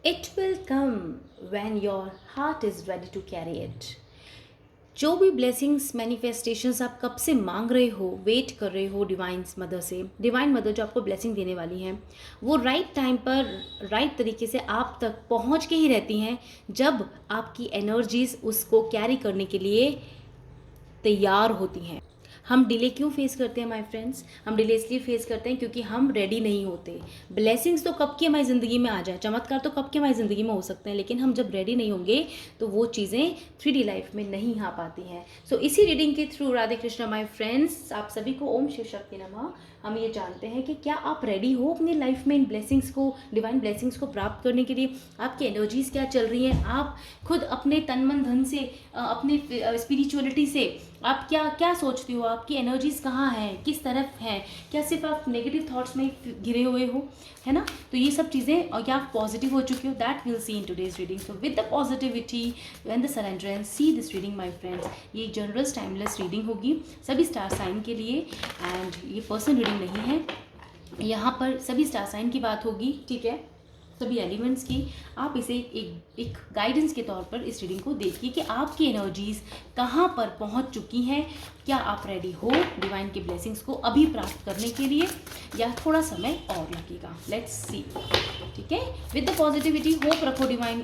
It will come when your heart is ready to carry it. जो भी blessings manifestations आप कब से मांग रहे हो, वेट कर रहे हो डिवाइन मदर से, डिवाइन मदर जो आपको ब्लेसिंग देने वाली हैं, वो राइट टाइम पर राइट तरीके से आप तक पहुंच के ही रहती हैं जब आपकी एनर्जीज उसको कैरी करने के लिए तैयार होती हैं। हम डिले क्यों फेस करते हैं माय फ्रेंड्स? हम डिले इसलिए फेस करते हैं क्योंकि हम रेडी नहीं होते। ब्लेसिंग्स तो कब की हमारी ज़िंदगी में आ जाए, चमत्कार तो कब के हमारी ज़िंदगी में हो सकते हैं, लेकिन हम जब रेडी नहीं होंगे तो वो चीज़ें 3D लाइफ में नहीं आ पाती हैं। सो इसी रीडिंग के through Radhe Krishna my friends, आप सभी को ओम शिव शक्ति नमः। हम ये जानते हैं कि क्या आप रेडी हो अपनी लाइफ में इन ब्लेसिंग्स को, डिवाइन ब्लेसिंग्स को प्राप्त करने के लिए? आपकी एनर्जीज क्या चल रही हैं? आप खुद अपने तन मन धन से, अपने स्पिरिचुअलिटी से आप क्या क्या सोचते हो? आपकी एनर्जीज कहाँ हैं, किस तरफ हैं? क्या सिर्फ आप नेगेटिव थॉट्स में घिरे हुए हो, है ना? तो ये सब चीज़ें, और क्या आप पॉजिटिव हो चुके हो? That will see in today's reading. So with the positivity and the surrenderance see this reading my friends. ये जनरल टाइमलेस रीडिंग होगी सभी स्टार साइन के लिए, एंड ये पर्सनल रीडिंग नहीं है। यहाँ पर सभी स्टार साइन की बात होगी, ठीक है, सभी एलिमेंट्स की। आप इसे एक गाइडेंस के तौर पर इस रीडिंग को देखिए कि आपकी एनर्जीज कहाँ पर पहुँच चुकी हैं। क्या आप रेडी हो डिवाइन के ब्लेसिंग्स को अभी प्राप्त करने के लिए, या थोड़ा समय और लगेगा? लेट्स सी, ठीक है। विद द पॉजिटिविटी होप रखो डिवाइन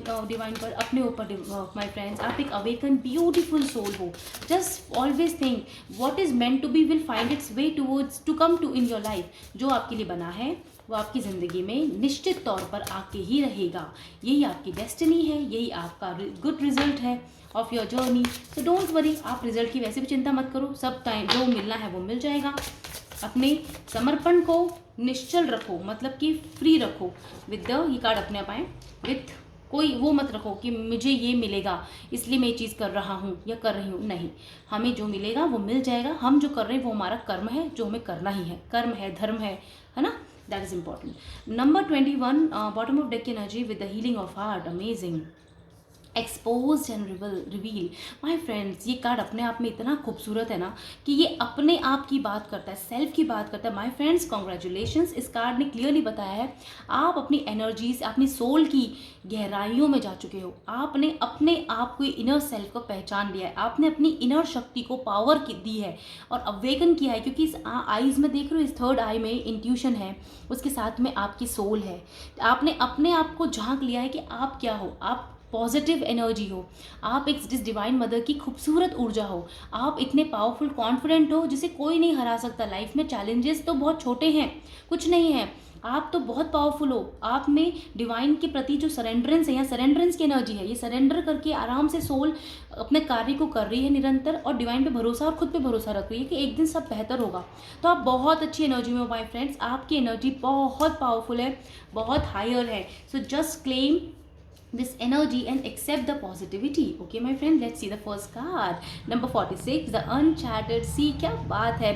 पर, अपने ऊपर माय फ्रेंड्स। आप एक अवेकन ब्यूटीफुल सोल हो। Just always think what is meant to be will find its way towards to come to in your life. जो आपके लिए बना है वो आपकी ज़िंदगी में निश्चित तौर पर आके ही रहेगा। यही आपकी डेस्टिनी है, यही आपका गुड रिजल्ट है of your journey. So don't worry, आप रिजल्ट की वैसे भी चिंता मत करो, सब टाइम जो मिलना है वो मिल जाएगा। अपने समर्पण को निश्चल रखो, मतलब कि फ्री रखो। विद द, ये कार्ड अपने आप आए, विथ कोई वो मत रखो कि मुझे ये मिलेगा इसलिए मैं ये चीज़ कर रहा हूँ या कर रही हूँ। नहीं, हमें जो मिलेगा वो मिल जाएगा। हम जो कर रहे हैं वो हमारा कर्म है, जो हमें करना ही है, कर्म है, धर्म है ना? That is important. Number 21, bottom of deck energy with the healing of heart. Amazing. Expose and reveal. My friends, ये कार्ड अपने आप में इतना खूबसूरत है ना कि ये अपने आप की बात करता है, सेल्फ की बात करता है। My friends, congratulations. इस कार्ड ने क्लियरली बताया है आप अपनी एनर्जीज, अपनी सोल की गहराइयों में जा चुके हो। आपने अपने आप को, इनर सेल्फ को पहचान लिया है। आपने अपनी इनर शक्ति को पावर दी है और अवेकन किया है, क्योंकि इस आईज में देख रहे हो, इस थर्ड आई में इंट्यूशन है, उसके साथ में आपकी सोल है। आपने अपने आप को झांक लिया है कि आप क्या हो। आप पॉजिटिव एनर्जी हो, आप एक जिस डिवाइन मदर की खूबसूरत ऊर्जा हो। आप इतने पावरफुल, कॉन्फिडेंट हो जिसे कोई नहीं हरा सकता। लाइफ में चैलेंजेस तो बहुत छोटे हैं, कुछ नहीं है, आप तो बहुत पावरफुल हो। आप में डिवाइन के प्रति जो सरेंडरेंस है, या सरेंडरेंस की एनर्जी है, ये सरेंडर करके आराम से सोल अपने कार्य को कर रही है निरंतर, और डिवाइन पे भरोसा और खुद पे भरोसा रख रही है कि एक दिन सब बेहतर होगा। तो आप बहुत अच्छी एनर्जी में हो माय फ्रेंड्स। आपकी एनर्जी बहुत पावरफुल है, बहुत हायर है। So just claim this energy and accept the positivity. Okay my friend, let's see the first card. Number 46, the uncharted sea. क्या बात है,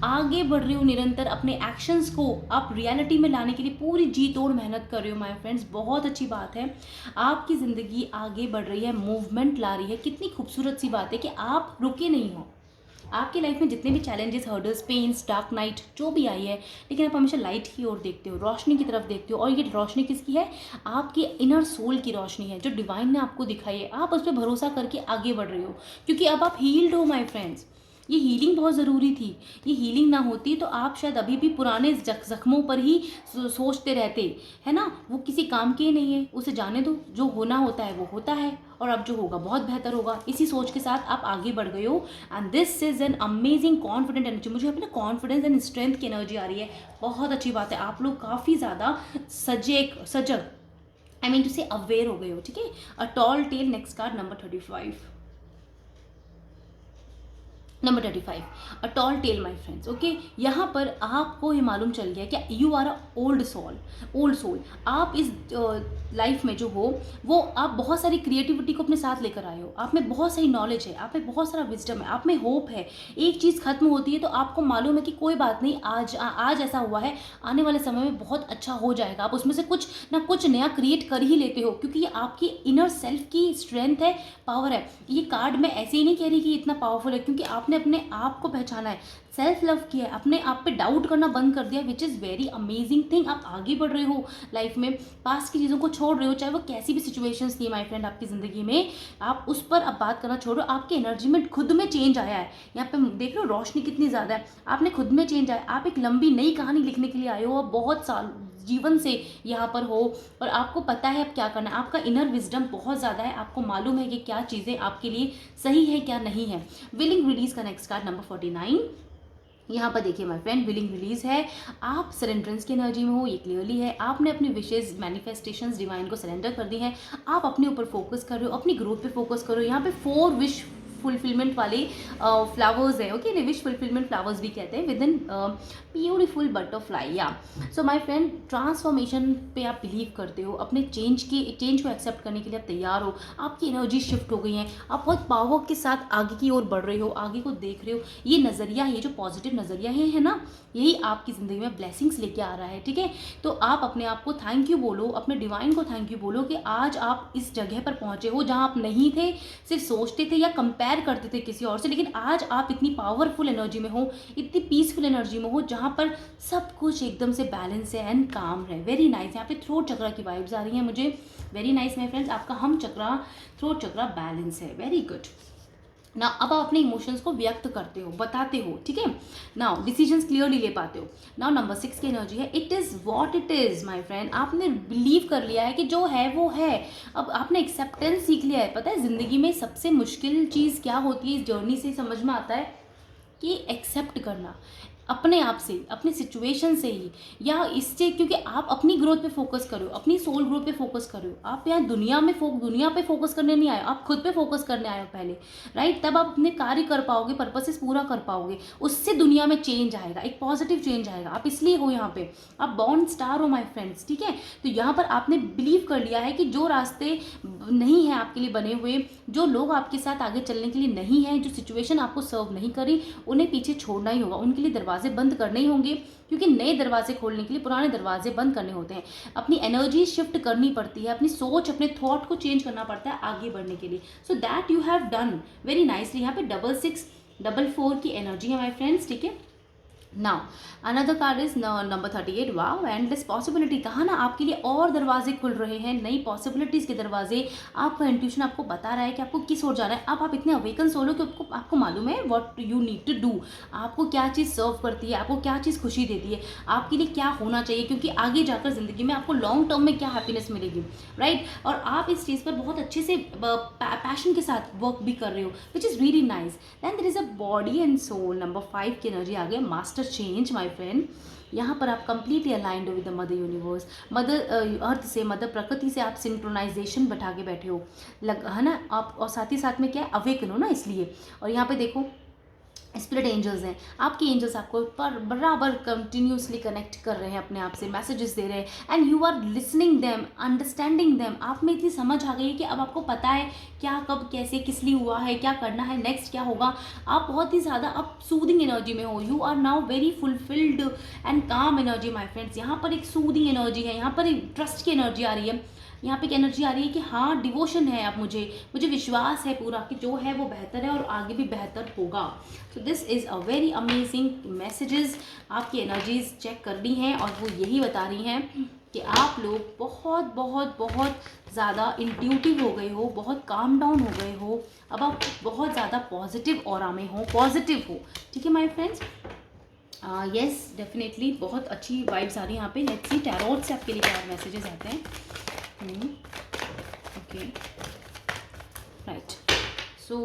आगे बढ़ रही हो निरंतर, अपने एक्शंस को आप रियलिटी में लाने के लिए पूरी जी तोड़ मेहनत कर रहे हो माय फ्रेंड्स। बहुत अच्छी बात है, आपकी ज़िंदगी आगे बढ़ रही है, मूवमेंट ला रही है। कितनी खूबसूरत सी बात है कि आप रुके नहीं हो। आपकी लाइफ में जितने भी challenges, hurdles, pains, dark night जो भी आई है, लेकिन आप हमेशा लाइट की ओर देखते हो, रोशनी की तरफ देखते हो। और ये रोशनी किसकी है? आपकी इनर सोल की रोशनी है, जो डिवाइन ने आपको दिखाई है। आप उस पर भरोसा करके आगे बढ़ रहे हो, क्योंकि अब आप हील्ड हो माय फ्रेंड्स। ये हीलिंग बहुत ज़रूरी थी। ये हीलिंग ना होती तो आप शायद अभी भी पुराने जख्मों पर ही सोचते रहते, है ना? वो किसी काम के ही नहीं है, उसे जाने दो। जो होना होता है वो होता है, और अब जो होगा बहुत बेहतर होगा। इसी सोच के साथ आप आगे बढ़ गए हो, and this is an amazing confident energy. मुझे अपना कॉन्फिडेंस एंड स्ट्रेंथ की एनर्जी आ रही है। बहुत अच्छी बात है, आप लोग काफ़ी ज़्यादा सजग, I mean to say aware हो गए हो, ठीक है। A tall tale. Next card number 35। Number 35, a tall tale my friends. Okay, यहाँ पर आपको ये मालूम चल गया कि you are a old soul. आप इस लाइफ में जो हो, वो आप बहुत सारी क्रिएटिविटी को अपने साथ लेकर आए हो। आप में बहुत सारी नॉलेज है, आप में बहुत सारा विजडम है, आप में होप है। एक चीज़ खत्म होती है तो आपको मालूम है कि कोई बात नहीं, आज ऐसा हुआ है, आने वाले समय में बहुत अच्छा हो जाएगा। आप उसमें से कुछ ना कुछ नया क्रिएट कर ही लेते हो, क्योंकि ये आपकी इनर सेल्फ की स्ट्रेंथ है, पावर है। ये कार्ड मैं ऐसे ही नहीं कह रही कि इतना पावरफुल है, क्योंकि आप आपने अपने आप को पहचाना है, सेल्फ लव किया है, अपने आप पे डाउट करना बंद कर दिया, which is very amazing thing. आप आगे बढ़ रहे हो लाइफ में, पास्ट की चीज़ों को छोड़ रहे हो, चाहे वो कैसी भी सिचुएशंस थी माय फ्रेंड आपकी ज़िंदगी में, आप उस पर अब बात करना छोड़ो। आपकी एनर्जी में खुद में चेंज आया है, यहाँ पे देख रहे हो रोशनी कितनी ज़्यादा है, आपने खुद में चेंज आया, आप एक लंबी नई कहानी लिखने के लिए आए हो, और बहुत साल जीवन से यहाँ पर हो, और आपको पता है अब क्या करना है, आपका इनर विजडम बहुत ज़्यादा है, आपको मालूम है कि क्या चीज़ें आपके लिए सही है क्या नहीं है। विलिंग रिलीज का नेक्स्ट कार्ड नंबर 49, यहाँ पर देखिए माय फ्रेंड, विलिंग रिलीज है, आप सरेंडरेंस की एनर्जी में हो, ये क्लियरली है। आपने अपनी विशेज मैनिफेस्टेशंस डिवाइन को सरेंडर कर दी हैं, आप अपने ऊपर फोकस कर रहे हो, अपनी ग्रोथ पे फोकस करो। यहाँ पे 4 विश फुलफिलमेंट वाले फ्लावर्स है, ओके, विश फुलफिलमेंट फ्लावर्स भी कहते हैं, विद इन ब्यूटीफुल बटरफ्लाई। या सो माय फ्रेंड, ट्रांसफॉर्मेशन पे आप बिलीव करते हो, अपने चेंज को एक्सेप्ट करने के लिए आप तैयार हो, आपकी एनर्जी शिफ्ट हो गई है, आप बहुत पावर के साथ आगे की ओर बढ़ रहे हो, आगे को देख रहे हो। ये नज़रिया, ये जो पॉजिटिव नज़रिया है ना, यही आपकी ज़िंदगी में ब्लेसिंग्स लेके आ रहा है, ठीक है। तो आप अपने आप को थैंक यू बोलो, अपने डिवाइन को थैंक यू बोलो कि आज आप इस जगह पर पहुंचे हो जहां आप नहीं थे, सिर्फ सोचते थे या कंपेयर करते थे किसी और से, लेकिन आज आप इतनी पावरफुल एनर्जी में हो, इतनी पीसफुल एनर्जी में हो, जहां पर सब कुछ एकदम से बैलेंस है एंड काम है। Very nice. यहाँ पे थ्रोट चक्रा की वाइब्स आ रही हैं मुझे। वेरी नाइस माय फ्रेंड्स, आपका हम चक्रा, थ्रोट चक्रा बैलेंस है। Very good. ना अब आप अपने इमोशंस को व्यक्त करते हो, बताते हो, ठीक है। नाउ डिसीजंस क्लियरली ले पाते हो। नाउ नंबर 6 की एनर्जी है, it is what it is my friend. आपने बिलीव कर लिया है कि जो है वो है, अब आपने एक्सेप्टेंस सीख लिया है। पता है ज़िंदगी में सबसे मुश्किल चीज़ क्या होती है, इस जर्नी से समझ में आता है कि एक्सेप्ट करना अपने आप से, अपनी सिचुएशन से ही, या इससे, क्योंकि आप अपनी ग्रोथ पे फोकस करो, अपनी सोल ग्रोथ पे फोकस करो। आप यहाँ दुनिया पे फोकस करने नहीं आए, आप खुद पे फोकस करने आए हो पहले, राइट। तब आप अपने कार्य कर पाओगे, पर्पसेस पूरा कर पाओगे, उससे दुनिया में चेंज आएगा, एक पॉजिटिव चेंज आएगा। आप इसलिए हो यहाँ पे, आप बॉर्न स्टार हो माय फ्रेंड्स, ठीक है। तो यहाँ पर आपने बिलीव कर लिया है कि जो रास्ते नहीं है आपके लिए बने हुए, जो लोग आपके साथ आगे चलने के लिए नहीं है, जो सिचुएशन आपको सर्व नहीं करी, उन्हें पीछे छोड़ना ही होगा, उनके लिए दरवाजे बंद करने ही होंगे, क्योंकि नए दरवाजे खोलने के लिए पुराने दरवाजे बंद करने होते हैं। अपनी एनर्जी शिफ्ट करनी पड़ती है, अपनी सोच, अपने थॉट को चेंज करना पड़ता है आगे बढ़ने के लिए। So that you have done very nicely. यहाँ पे 6644 की एनर्जी है माय फ्रेंड्स, ठीक है। Now another card is number 38, wow, endless possibility. कहा ना आपके लिए और दरवाजे खुल रहे हैं, नई पॉसिबिलिटीज़ के दरवाजे। आपका इंट्यूशन आपको बता रहा है कि आपको किस ओर जाना है। अब आप इतने अवेकन सोलो कि आपको मालूम है what you need to do, आपको क्या चीज़ सर्व करती है, आपको क्या चीज़ खुशी देती है, आपके लिए क्या होना चाहिए, क्योंकि आगे जाकर ज़िंदगी में आपको लॉन्ग टर्म में क्या हैप्पीनेस मिलेगी, राइट। और आप इस चीज़ पर बहुत अच्छे से पैशन के साथ वर्क भी कर रहे हो, which is really nice. Then there is a body and soul. Number 5 की एनर्जी आ गया, मास्टर चेंज माय फ्रेंड। यहाँ पर आप कंप्लीटली अलाइंड हो with the mother universe, mother earth से, मदर प्रकृति से आप सिंक्रोनाइजेशन बैठा के बैठे हो, है ना आप। और साथ ही साथ में क्या है, अवेकन हो ना, इसलिए। और यहाँ पे देखो स्पिरिट एंजल्स हैं, आपके एंजल्स आपको पर बराबर कंटिन्यूसली कनेक्ट कर रहे हैं, अपने आप से मैसेजेस दे रहे हैं, and you are listening them, understanding them. आप में इतनी समझ आ गई है कि अब आपको पता है क्या, कब, कैसे, किस लिए हुआ है, क्या करना है, नेक्स्ट क्या होगा। आप बहुत ही ज़्यादा अब सूदिंग एनर्जी में हो, you are now very fulfilled and calm energy my friends. यहाँ पर एक सूदिंग एनर्जी है, यहाँ पर एक ट्रस्ट की एनर्जी आ रही है, यहाँ पे एक एनर्जी आ रही है कि हाँ डिवोशन है, अब मुझे विश्वास है पूरा कि जो है वो बेहतर है और आगे भी बेहतर होगा। So this is a very amazing messages. आपकी एनर्जीज चेक कर ली हैं और वो यही बता रही हैं कि आप लोग बहुत बहुत बहुत ज़्यादा इंट्यूटिव हो गए हो, बहुत काम डाउन हो गए हो, अब आप बहुत ज़्यादा पॉजिटिव ऑरा में हो, पॉजिटिव हो, ठीक है माय फ्रेंड्स। यस डेफिनेटली बहुत अच्छी वाइब्स आ रही है यहाँ पे। लेट्स सी टैरोट से आपके लिए क्या मैसेजेस आते हैं। Okay, right. So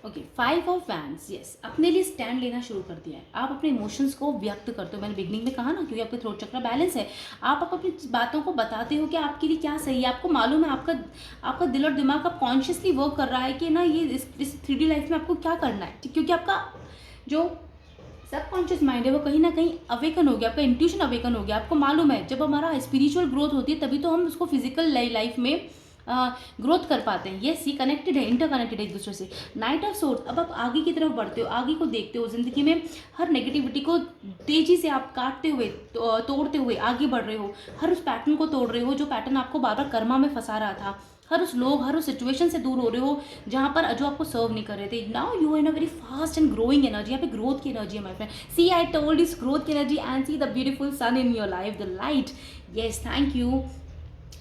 okay, 5 of wands, yes, अपने लिए स्टैंड लेना शुरू कर दिया है। आप अपने इमोशंस को व्यक्त करते हो, मैंने बिगनिंग में कहा ना, क्योंकि आपके थ्रोट चक्र बैलेंस है। आप अपनी बातों को बताते हो कि आपके लिए क्या सही है। आपको मालूम है, आपका दिल और दिमाग अब कॉन्शियसली वर्क कर रहा है कि ना ये इस 3D लाइफ में आपको क्या करना है, क्योंकि आपका जो सबकॉन्शियस माइंड है वो कहीं ना कहीं अवेकन हो गया, आपका इंट्यूशन अवेकन हो गया। आपको मालूम है जब हमारा स्पिरिचुअल ग्रोथ होती है तभी तो हम उसको फिजिकल लाइफ में ग्रोथ कर पाते हैं। ये कनेक्टेड है, इंटरकनेक्टेड है एक दूसरे से। नाइट ऑफ सोर्स, अब आप आगे की तरफ बढ़ते हो, आगे को देखते हो, ज़िंदगी में हर नेगेटिविटी को तेज़ी से आप काटते हुए, तोड़ते हुए आगे बढ़ रहे हो, हर उस पैटर्न को तोड़ रहे हो जो पैटर्न आपको बार बार कर्मा में फंसा रहा था। हर उस लोग, हर उस सिचुएशन से दूर हो रहे हो जहाँ पर जो आपको सर्व नहीं कर रहे थे। Now you are in a very fast and growing energy, यहाँ पे ग्रोथ की एनर्जी है my friend. See I told इस ग्रोथ की energy and see the beautiful sun in your life, the light. Yes, thank you.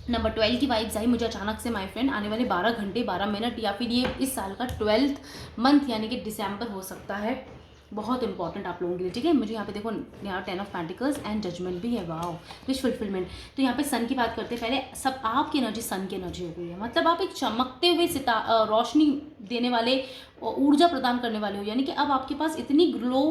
Number 12 की vibes आई मुझे अचानक से माय फ्रेंड। आने वाले 12 घंटे 12 मिनट या फिर ये इस साल का 12th मंथ यानी कि दिसंबर हो सकता है, बहुत इंपॉर्टेंट आप लोगों के लिए, ठीक है। मुझे यहाँ पे देखो, यहाँ 10 ऑफ पेंटिकल्स एंड जजमेंट भी है, वाओ, विश फुलफिलमेंट। तो यहाँ पे सन की बात करते हैं पहले। सब आपकी एनर्जी सन की एनर्जी हो गई है, मतलब आप एक चमकते हुए रोशनी देने वाले, ऊर्जा प्रदान करने वाले हो, यानी कि अब आपके पास इतनी ग्लो,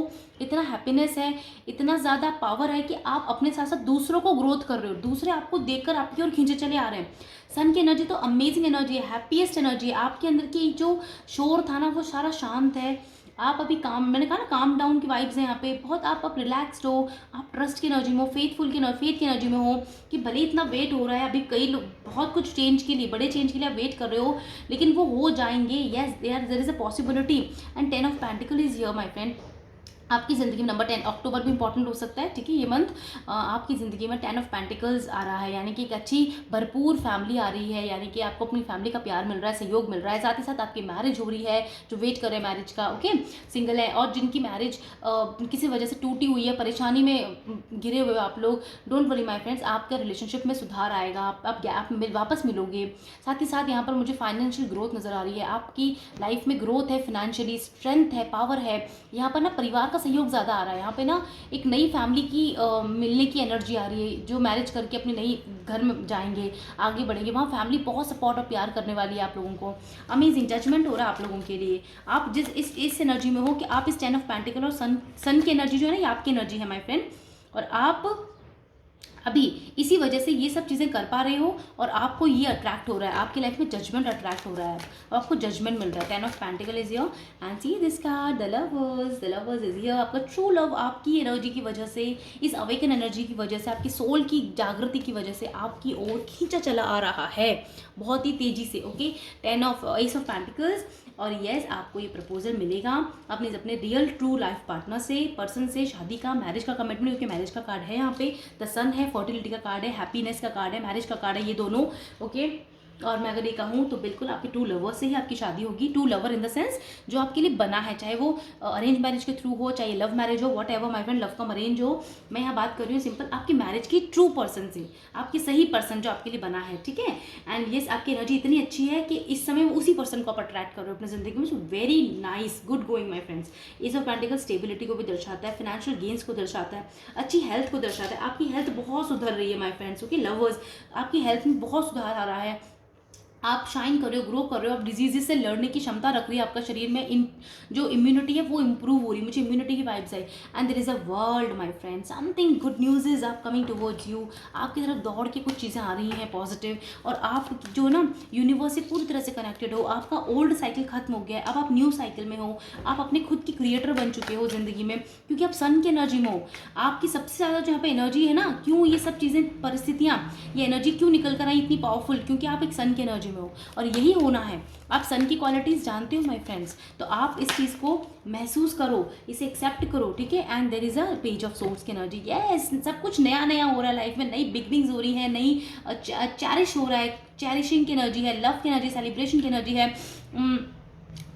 इतना हैप्पीनेस है, इतना ज़्यादा पावर है कि आप अपने साथ साथ दूसरों को ग्रोथ कर रहे हो, दूसरे आपको देखकर आपकी ओर खींचे चले आ रहे हैं। सन की एनर्जी तो अमेजिंग एनर्जी है, हैप्पीएस्ट एनर्जी है। आपके अंदर की जो शोर था ना वो सारा शांत है। आप अभी काम, मैंने कहा ना काम डाउन की वाइब्स हैं यहाँ पे बहुत। आप रिलैक्स्ड हो, आप ट्रस्ट की एनर्जी में हो, फेथ की एनर्जी में हो कि भले इतना वेट हो रहा है अभी, कई लोग बहुत कुछ चेंज के लिए, बड़े चेंज के लिए आप वेट कर रहे हो, लेकिन वो हो जाएंगे। Yes, there is a possibility and 10 of pentacle is here my friend. आपकी ज़िंदगी में नंबर 10 अक्टूबर भी इंपॉर्टेंट हो सकता है, ठीक है, ये मंथ आपकी ज़िंदगी में 10 ऑफ पेंटिकल्स आ रहा है, यानी कि एक अच्छी भरपूर फैमिली आ रही है, यानी कि आपको अपनी फैमिली का प्यार मिल रहा है, सहयोग मिल रहा है। साथ ही साथ आपकी मैरिज हो रही है, जो वेट कर रहे हैं मैरिज का, ओके, सिंगल है और जिनकी मैरिज किसी वजह से टूटी हुई है, परेशानी में घिरे हुए हो आप लोग, डोंट वरी माई फ्रेंड्स, आपका रिलेशनशिप में सुधार आएगा, आप वापस मिलोगे। साथ ही साथ यहाँ पर मुझे फाइनेंशियल ग्रोथ नज़र आ रही है, आपकी लाइफ में ग्रोथ है, फिनेंशियली स्ट्रेंथ है, पावर है। यहाँ पर ना परिवार सहयोग ज़्यादा आ रहा है, यहाँ पे ना एक नई फैमिली की मिलने की एनर्जी आ रही है। जो मैरिज करके अपने नई घर में जाएंगे, आगे बढ़ेंगे, वहाँ फैमिली बहुत सपोर्ट और प्यार करने वाली है आप लोगों को। अमेजिंग जजमेंट हो रहा है आप लोगों के लिए। आप जिस इस एनर्जी में हो कि आप इस 10 ऑफ पेंटिकल और सन की एनर्जी जो है ना, ये आपकी एनर्जी है माय फ्रेंड, और आप अभी इसी वजह से ये सब चीज़ें कर पा रहे हो और आपको ये अट्रैक्ट हो रहा है, आपकी लाइफ में जजमेंट अट्रैक्ट हो रहा है, आपको जजमेंट मिल रहा है। 10 of pentacle is here and see this card, the lovers is here. आपका ट्रू लव आपकी एनर्जी की वजह से, इस अवेकन एनर्जी की वजह से, आपकी सोल की जागृति की वजह से आपकी ओर खींचा चला आ रहा है बहुत ही तेजी से, okay. 10 of S of pentacles, और यस आपको ये प्रपोजल मिलेगा अपने रियल ट्रू लाइफ पार्टनर से, पर्सन से, शादी का, मैरिज का कमिटमेंट, क्योंकि मैरिज का कार्ड है यहाँ पे, द सन है, फर्टिलिटी का कार्ड है, हैप्पीनेस का कार्ड है, मैरिज का कार्ड है, ये दोनों, ओके। और मैं अगर ये कहूँ तो बिल्कुल आपके टू लवर से ही आपकी शादी होगी। Two lover in the sense जो आपके लिए बना है, चाहे वो अरेंज मैरिज के थ्रू हो, चाहे लव मैरिज हो, what ever my friend, love come arrange हो। मैं यहाँ बात कर रही हूँ सिंपल आपकी मैरिज की ट्रू पर्सन से, आपके सही पर्सन जो आपके लिए बना है, ठीक है। एंड येस आपकी एनर्जी इतनी अच्छी है कि इस समय उसी पर्सन को आप अट्रैक्ट कर रहे हो अपनी जिंदगी में। So very nice, good going my friends. Ace of pentacle stability को भी दर्शाता है, फाइनेंशियल गेन्स को दर्शाता है, अच्छी हेल्थ को दर्शाता है। आपकी हेल्थ बहुत सुधर रही है माई फ्रेंड्स, ओके लवर्स, आपकी हेल्थ में बहुत सुधार आ रहा है, आप शाइन कर रहे हो, ग्रो कर रहे हो, आप डिजीजेस से लड़ने की क्षमता रख रही है, आपका शरीर में जो इम्यूनिटी है वो इंप्रूव हो रही है। मुझे इम्यूनिटी की वाइब्स आई and there is a world my friend, something good news is आप कमिंग टुवर्ड्स यू। आपकी तरफ दौड़ के कुछ चीज़ें आ रही हैं पॉजिटिव, और आप जो ना यूनिवर्स से पूरी तरह से कनेक्टेड हो। आपका ओल्ड साइकिल खत्म हो गया है, अब आप न्यू साइकिल में हो, आप अपने खुद की क्रिएटर बन चुके हो ज़िंदगी में, क्योंकि आप सन की एनर्जी में हो। आपकी सबसे ज़्यादा जो यहाँ पे एनर्जी है ना, क्यों ये सब चीज़ें, परिस्थितियाँ, ये एनर्जी क्यों निकल कर आई इतनी पावरफुल, क्योंकि आप एक सन की एनर्जी में हो और यही होना है। आप सन की क्वालिटीज़ जानते हो माय फ्रेंड्स, तो आप इस चीज़ को महसूस करो, इसे एक्सेप्ट करो, ठीक है। And there is a page of source की एनर्जी, यस सब कुछ नया नया हो रहा है लाइफ में, नई बिगनिंग्स हो रही है, नई चैरिश हो रहा है, चैरिशिंग की एनर्जी है, लव की एनर्जी, सेलिब्रेशन की एनर्जी है,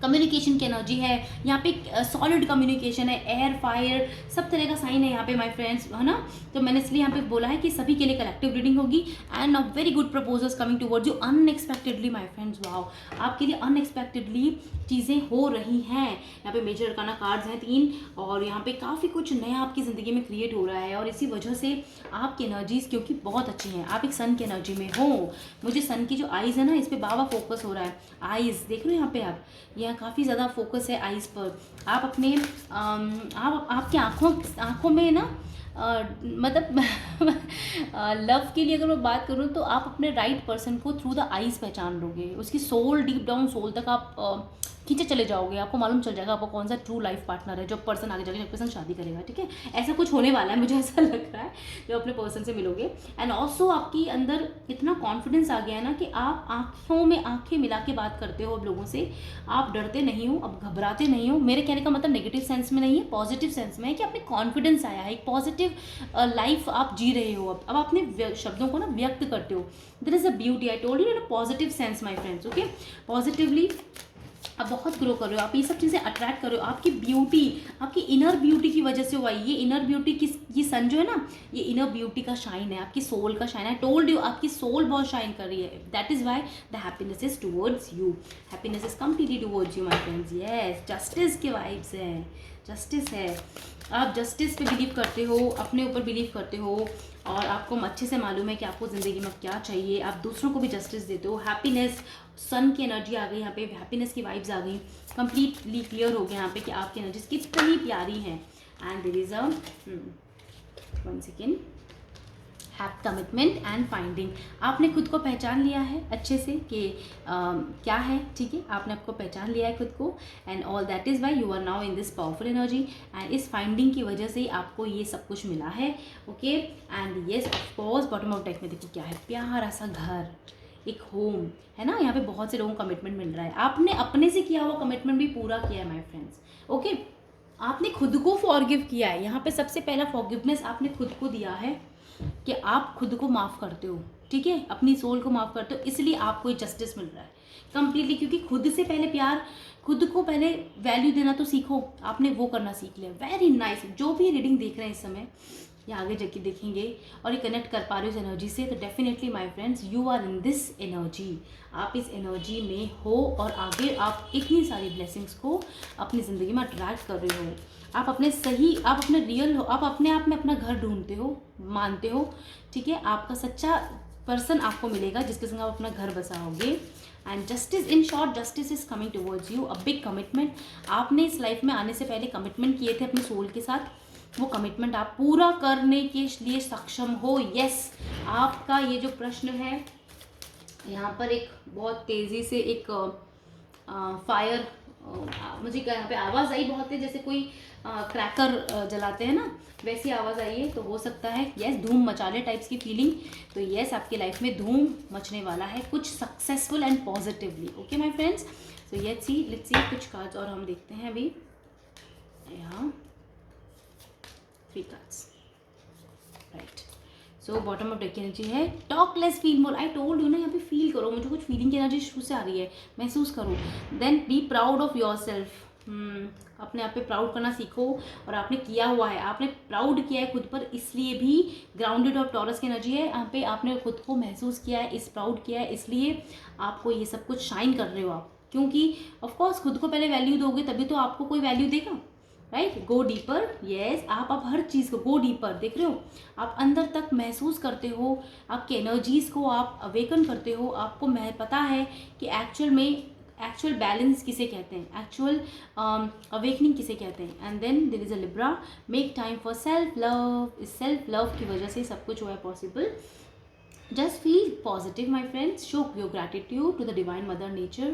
कम्युनिकेशन की एनर्जी है। यहाँ पे सॉलिड कम्युनिकेशन है, एयर फायर सब तरह का साइन है यहाँ पे माय फ्रेंड्स, है ना। तो मैंने इसलिए यहाँ पे बोला है कि सभी के लिए कलेक्टिव रीडिंग होगी and a very good proposals coming towards you unexpectedly my friends. Wow, आपके लिए अनएक्सपेक्टेडली चीज़ें हो रही हैं। यहाँ पे मेजर अरकाना कार्ड्स हैं 3, और यहाँ पे काफ़ी कुछ नया आपकी ज़िंदगी में क्रिएट हो रहा है, और इसी वजह से आपकी एनर्जीज क्योंकि बहुत अच्छी हैं, आप एक सन की एनर्जी में हो। मुझे सन की जो आइज़ है ना, इस पर बाबा फोकस हो रहा है। आइज़ देख रहे हो यहाँ पे, आप यहाँ काफ़ी ज़्यादा फोकस है आइज़ पर। आप अपने आप आपकी आँखों में ना मतलब लव के लिए अगर मैं बात करूँ तो आप अपने राइट पर्सन को थ्रू द आइज़ पहचान लोगे, उसकी सोल, डीप डाउन सोल तक आप खींचे चले जाओगे, आपको मालूम चल जाएगा आपको कौन सा ट्रू लाइफ पार्टनर है, जो पर्सन आगे जाके जो पर्सन शादी करेगा, ठीक है। ऐसा कुछ होने वाला है, मुझे ऐसा लग रहा है जो अपने पर्सन से मिलोगे। एंड ऑल्सो आपकी अंदर इतना कॉन्फिडेंस आ गया है ना कि आप आँखों में आँखें मिला के बात करते हो अब लोगों से, आप डरते नहीं हो, अब घबराते नहीं हो। मेरे कहने का मतलब नेगेटिव सेंस में नहीं है, पॉजिटिव सेंस में है कि आपने कॉन्फिडेंस आया है, एक पॉजिटिव लाइफ आप जी रहे हो। अब आप अपने शब्दों को ना व्यक्त करते हो। There is a beauty, I told you in a positive sense my friends, okay. Positively आप बहुत ग्रो कर रहे हो, आप ये सब चीज़ें अट्रैक्ट कर रहे हो। आपकी ब्यूटी, आपकी इनर ब्यूटी की वजह से हुआ ये इनर ब्यूटी की, ये सन जो है ना, ये इनर ब्यूटी का शाइन है, आपकी सोल का शाइन है। टोल्ड यू, आपकी सोल बहुत शाइन कर रही है। That is why the happiness is towards you, happiness is completely towards you my friends. Yes, justice के वाइब्स हैं, जस्टिस है। आप जस्टिस पे बिलीव करते हो, अपने ऊपर बिलीव करते हो, और आपको अच्छे से मालूम है कि आपको ज़िंदगी में क्या चाहिए। आप दूसरों को भी जस्टिस देते हो। हैप्पीनेस, सन की एनर्जी आ गई यहाँ पे, हैप्पीनेस की वाइब्स आ गई, कंप्लीटली क्लियर हो गया यहाँ पे कि आपकी एनर्जीज कितनी प्यारी हैं। And there is a 1 second, have commitment and finding. आपने खुद को पहचान लिया है अच्छे से कि क्या है, ठीक है। आपने आपको पहचान लिया है खुद को, and all that is why you are now in this powerful energy. And इस फाइंडिंग की वजह से ही आपको ये सब कुछ मिला है, okay. And yes of course, bottom of deck में देखो क्या है, प्यारा सा घर, एक होम है ना। यहाँ पे बहुत से लोगों को कमिटमेंट मिल रहा है। आपने अपने से किया हुआ कमिटमेंट भी पूरा किया है माय फ्रेंड्स, ओके। आपने खुद को फॉरगिव किया है। यहाँ पे सबसे पहला फॉरगिवनेस आपने खुद को दिया है कि आप खुद को माफ़ करते हो, ठीक है, अपनी सोल को माफ़ करते हो, इसलिए आपको ये जस्टिस मिल रहा है कंप्लीटली। क्योंकि खुद से पहले प्यार, खुद को पहले वैल्यू देना तो सीखो, आपने वो करना सीख लिया। Very nice. जो भी रीडिंग देख रहे हैं इस समय या आगे जाके देखेंगे और ये कनेक्ट कर पा रहे हो इस एनर्जी से, तो definitely my friends you are in this energy, आप इस एनर्जी में हो, और आगे आप इतनी सारी ब्लेसिंग्स को अपनी ज़िंदगी में अट्रैक्ट कर रहे हो। आप अपने सही, आप अपने रियल हो, आप अपने आप में अपना घर ढूंढते हो, मानते हो, ठीक है। आपका सच्चा पर्सन आपको मिलेगा जिसके संग आप अपना घर बसाओगे। And justice, in short justice is coming towards you, a big commitment. आपने इस लाइफ में आने से पहले कमिटमेंट किए थे अपने सोल के साथ, वो कमिटमेंट आप पूरा करने के लिए सक्षम हो। यस, आपका ये जो प्रश्न है यहाँ पर, एक बहुत तेज़ी से एक फायर, मुझे यहाँ पे आवाज़ आई बहुत है, जैसे कोई क्रैकर जलाते हैं ना, वैसी आवाज़ आई है। तो हो सकता है यस धूम मचाले टाइप्स की फीलिंग। तो यस, आपकी लाइफ में धूम मचने वाला है, कुछ successful and positively, okay my friends. So let's see कुछ कार्ड्स और हम देखते हैं अभी। यहाँ 3 cards, right. So bottom of deck की एनर्जी है talk less feel more. I told you ना, यहाँ पे फील करो, मुझे कुछ फीलिंग की एनर्जी शुरू से आ रही है, महसूस करो। Then be proud of yourself, अपने आप पे प्राउड करना सीखो। और आपने किया हुआ है, आपने प्राउड किया है खुद पर, इसलिए भी ग्राउंडेड और टॉरस की एनर्जी है यहाँ पे। आपने खुद को महसूस किया है, इस प्राउड किया है, इसलिए आपको ये सब कुछ शाइन कर रहे हो आप। क्योंकि ऑफकोर्स खुद को पहले वैल्यू दोगे तभी तो आपको कोई वैल्यू देगा, राइट। गो डीपर, येस, आप हर चीज़ को गो डीपर, देख रहे हो, आप अंदर तक महसूस करते हो, आपके एनर्जीज़ को आप अवेकन करते हो। आपको पता है कि एक्चुअल बैलेंस किसे कहते हैं, एक्चुअल अवेकनिंग किसे कहते हैं। And then there is a libra, make time for self love. इस सेल्फ लव की वजह से सब कुछ हुआ है possible. Just feel positive my friends, show your gratitude to the divine mother nature,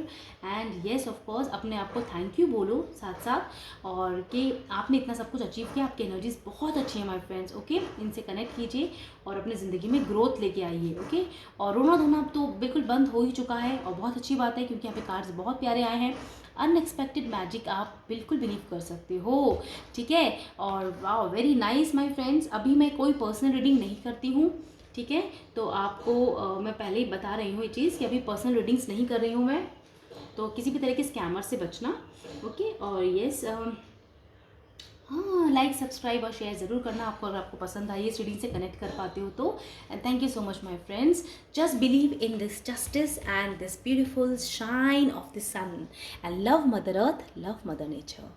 and yes of course अपने आप को थैंक यू बोलो साथ साथ, और कि आपने इतना सब कुछ अचीव किया। आपकी एनर्जीज बहुत अच्छी है माय फ्रेंड्स, ओके। इनसे कनेक्ट कीजिए और अपने ज़िंदगी में ग्रोथ लेके आइए, ओके। और रोना धोना अब तो बिल्कुल बंद हो ही चुका है, और बहुत अच्छी बात है क्योंकि यहाँ पे कार्ड्स बहुत प्यारे आए हैं। अनएक्सपेक्टेड मैजिक आप बिल्कुल बिलीव कर सकते हो, ठीक है। और wow, very nice my friends. अभी मैं कोई पर्सनल रीडिंग नहीं करती हूँ, ठीक है। तो आपको मैं पहले ही बता रही हूँ ये चीज़ कि अभी पर्सनल रीडिंग्स नहीं कर रही हूँ मैं, तो किसी भी तरह के स्कैमर से बचना, ओके। और येस, हाँ, लाइक सब्सक्राइब और शेयर ज़रूर करना आपको, अगर आपको पसंद आई इस रीडिंग से कनेक्ट कर पाते हो तो। And thank you so much my friends. Just believe in this justice and this beautiful shine of the sun, and love mother earth, love mother nature.